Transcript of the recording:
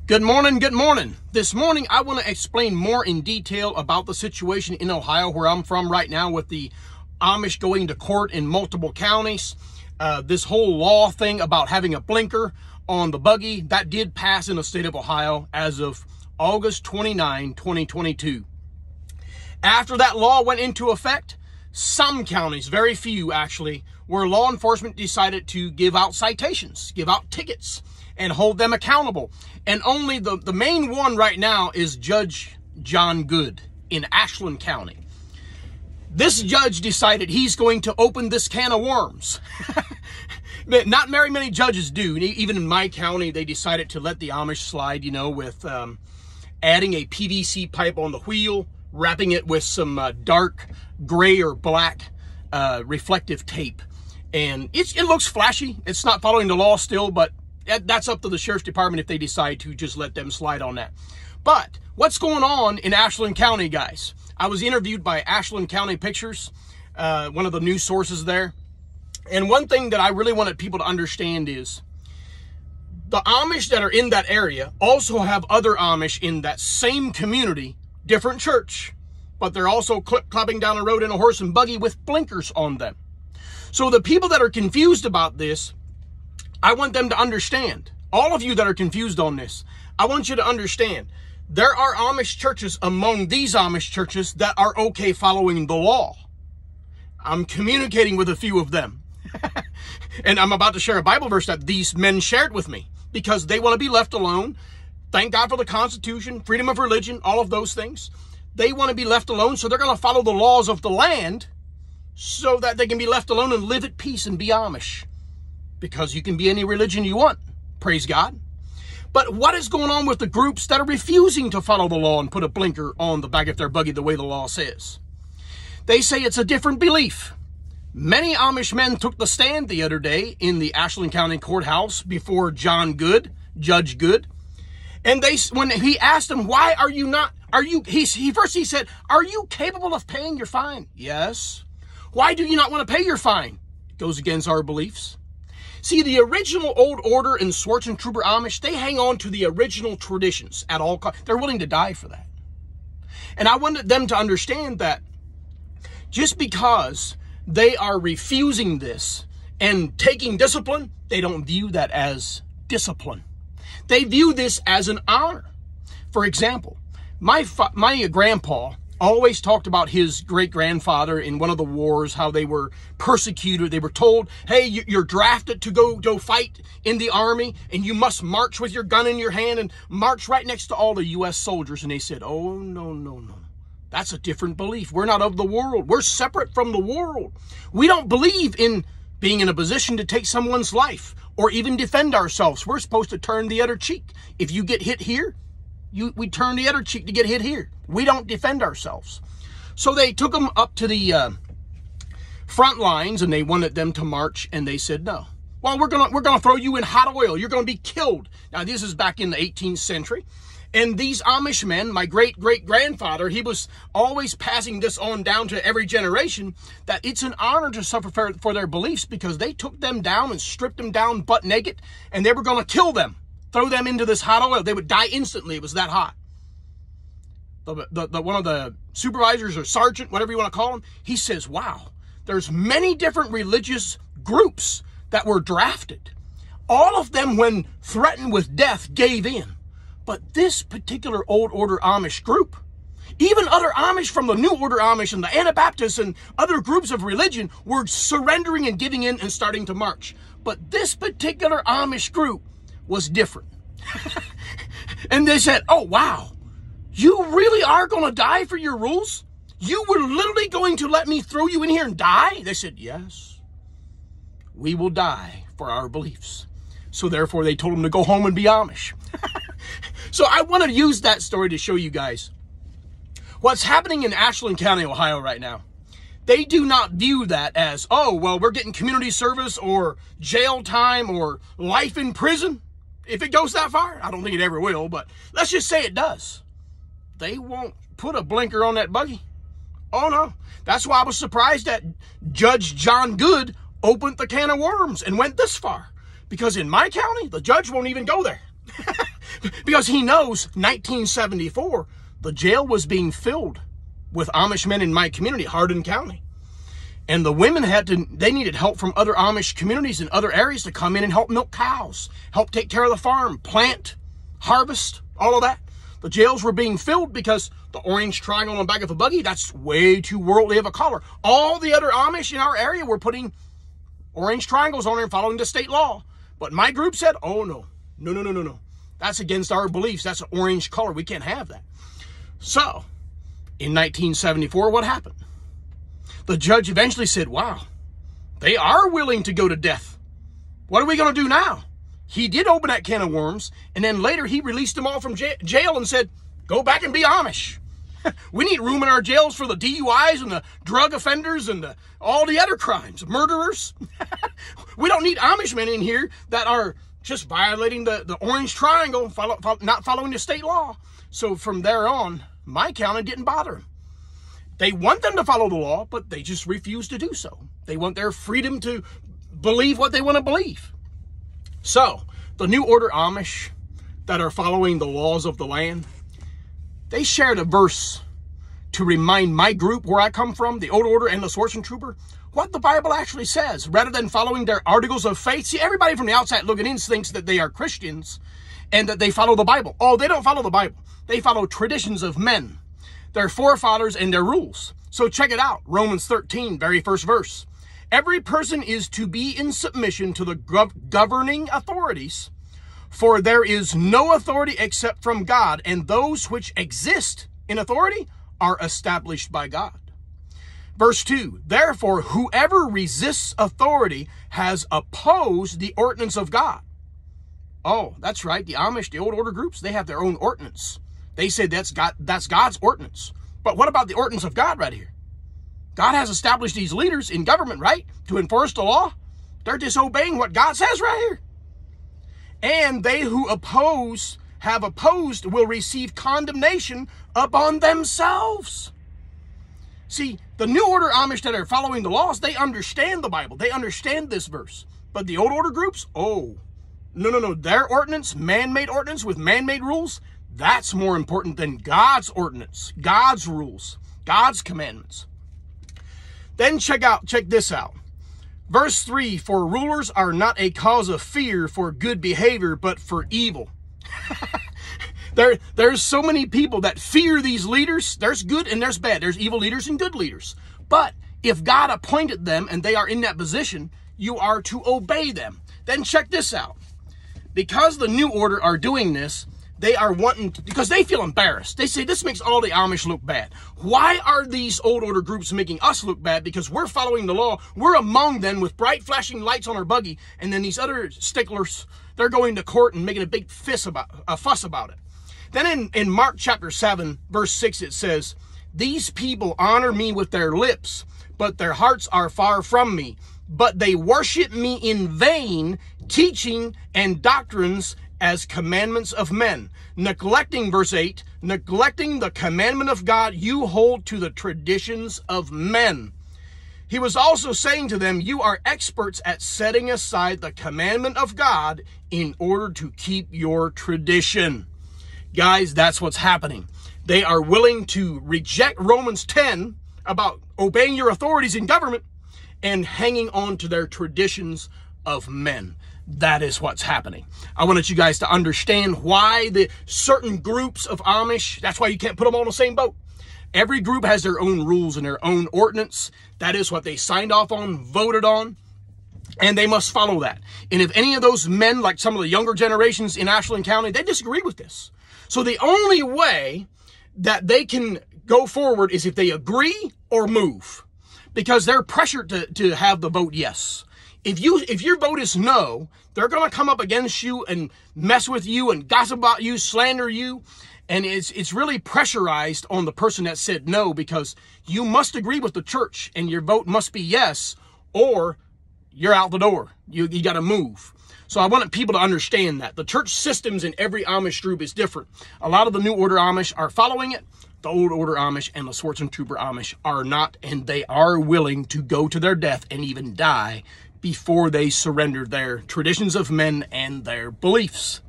Good morning, good morning. This morning, I want to explain more in detail about the situation in Ohio, where I'm from right now, with the Amish going to court in multiple counties. This whole law thing about having a blinker on the buggy, that did pass in the state of Ohio as of August 29, 2022. After that law went into effect, some counties, very few actually, where law enforcement decided to give out citations, give out tickets, and hold them accountable. And only the main one right now is Judge John Good in Ashland County. This judge decided he's going to open this can of worms. Not very many judges do. Even in my county, they decided to let the Amish slide, with adding a PVC pipe on the wheel, wrapping it with some dark gray or black reflective tape. And it looks flashy. It's not following the law still, but that's up to the sheriff's department if they decide to just let them slide on that. But what's going on in Ashland County, guys? I was interviewed by Ashland County Pictures, one of the news sources there. And one thing that I really wanted people to understand is the Amish that are in that area also have other Amish in that same community, different church, but they're also clubbing down the road in a horse and buggy with blinkers on them. So the people that are confused about this, I want them to understand. All of you that are confused on this, I want you to understand. There are Amish churches among these Amish churches that are okay following the law. I'm communicating with a few of them. And I'm about to share a Bible verse that these men shared with me because they want to be left alone. Thank God for the Constitution, freedom of religion, all of those things. They want to be left alone, so they're going to follow the laws of the land so that they can be left alone and live at peace and be Amish. Because you can be any religion you want. Praise God. But what is going on with the groups that are refusing to follow the law and put a blinker on the back of their buggy the way the law says? They say it's a different belief. Many Amish men took the stand the other day in the Ashland County Courthouse before John Good, Judge Good. And when he asked them, why are you not, he said, are you capable of paying your fine? Yes. Why do you not want to pay your fine? It goes against our beliefs. See, the original Old Order and Swartz and Trooper Amish, they hang on to the original traditions at all costs. They're willing to die for that. And I wanted them to understand that just because they are refusing this and taking discipline, they don't view that as discipline. They view this as an honor. For example, my grandpa always talked about his great-grandfather in one of the wars, how they were persecuted. They were told, hey, you're drafted to go fight in the army, and you must march with your gun in your hand and march right next to all the U.S. soldiers. And they said, oh, no. That's a different belief. We're not of the world. We're separate from the world. We don't believe in being in a position to take someone's life or even defend ourselves. We're supposed to turn the other cheek. If you get hit here, we turn the other cheek to get hit here. We don't defend ourselves. So they took them up to the front lines and they wanted them to march, and they said no. Well, we're gonna throw you in hot oil. You're gonna be killed. Now this is back in the 18th century. And these Amish men, my great-great-grandfather, he was always passing this on down to every generation, that it's an honor to suffer for their beliefs, because they took them down and stripped them down butt naked, and they were going to kill them, throw them into this hot oil. They would die instantly. It was that hot. One of the supervisors or sergeant, whatever you want to call him, he says, wow, there's many different religious groups that were drafted. All of them, when threatened with death, gave in. But this particular Old Order Amish group, even other Amish from the New Order Amish and the Anabaptists and other groups of religion, were surrendering and giving in and starting to march. But this particular Amish group was different. And they said, oh, wow, you really are going to die for your rules? You were literally going to let me throw you in here and die? They said, yes, we will die for our beliefs. So therefore, they told them to go home and be Amish. So I want to use that story to show you guys what's happening in Ashland County, Ohio right now. They do not view that as, oh, well, we're getting community service or jail time or life in prison. If it goes that far, I don't think it ever will, but let's just say it does. They won't put a blinker on that buggy. Oh, no. That's why I was surprised that Judge John Good opened the can of worms and went this far. Because in my county, the judge won't even go there. Because he knows 1974, the jail was being filled with Amish men in my community, Hardin County. And the women they needed help from other Amish communities in other areas to come in and help milk cows, help take care of the farm, plant, harvest, all of that. The jails were being filled because the orange triangle on the back of a buggy, that's way too worldly of a color. All the other Amish in our area were putting orange triangles on there and following the state law. But my group said, oh no, no. That's against our beliefs. That's an orange color. We can't have that. So, in 1974, what happened? The judge eventually said, wow, they are willing to go to death. What are we going to do now? He did open that can of worms, and then later he released them all from jail and said, go back and be Amish. We need room in our jails for the DUIs and the drug offenders and all the other crimes, murderers. We don't need Amish men in here that are just violating the orange triangle, not following the state law. So from there on, my county didn't bother them. They want them to follow the law, but they just refuse to do so. They want their freedom to believe what they want to believe. So, the New Order Amish that are following the laws of the land, they shared a verse to remind my group where I come from, the Old Order and the Swartzen Trooper, what the Bible actually says, rather than following their articles of faith. See, everybody from the outside looking in thinks that they are Christians and that they follow the Bible. Oh, they don't follow the Bible. They follow traditions of men, their forefathers and their rules. So check it out. Romans 13, very first verse. Every person is to be in submission to the governing authorities, for there is no authority except from God, and those which exist in authority are established by God. Verse 2, therefore, whoever resists authority has opposed the ordinance of God. Oh, that's right. The Amish, the Old Order groups, they have their own ordinance. They say that's God's ordinance. But what about the ordinance of God right here? God has established these leaders in government, right, to enforce the law. They're disobeying what God says right here. And they who have opposed will receive condemnation upon themselves. See, the New Order Amish that are following the laws, they understand the Bible. They understand this verse. But the Old Order groups, oh, no. Their ordinance, man-made ordinance with man-made rules, that's more important than God's ordinance, God's rules, God's commandments. Then check this out. Verse 3, for rulers are not a cause of fear for good behavior, but for evil. There's so many people that fear these leaders. There's good and there's bad. There's evil leaders and good leaders. But if God appointed them and they are in that position, you are to obey them. Then check this out. Because the New Order are doing this, they are because they feel embarrassed. They say this makes all the Amish look bad. Why are these Old Order groups making us look bad? Because we're following the law. We're among them with bright flashing lights on our buggy. And then these other sticklers, they're going to court and making a big fuss about it. Then in Mark chapter 7, verse 6, it says, these people honor me with their lips, but their hearts are far from me. But they worship me in vain, teaching and doctrines as commandments of men. Neglecting, verse 8, neglecting the commandment of God, you hold to the traditions of men. He was also saying to them, you are experts at setting aside the commandment of God in order to keep your tradition. Guys, that's what's happening. They are willing to reject Romans 10 about obeying your authorities in government and hanging on to their traditions of men. That is what's happening. I wanted you guys to understand why the certain groups of Amish, that's why you can't put them all in the same boat. Every group has their own rules and their own ordinance. That is what they signed off on, voted on, and they must follow that. And if any of those men, like some of the younger generations in Ashland County, they disagree with this. So the only way that they can go forward is if they agree or move, because they're pressured to have the vote yes. If your vote is no, they're going to come up against you and mess with you and gossip about you, slander you. And it's really pressurized on the person that said no, because you must agree with the church and your vote must be yes, or you're out the door. You got to move. So I wanted people to understand that. The church systems in every Amish group is different. A lot of the New Order Amish are following it. The Old Order Amish and the Swartzen Trooper Amish are not, and they are willing to go to their death and even die before they surrender their traditions of men and their beliefs.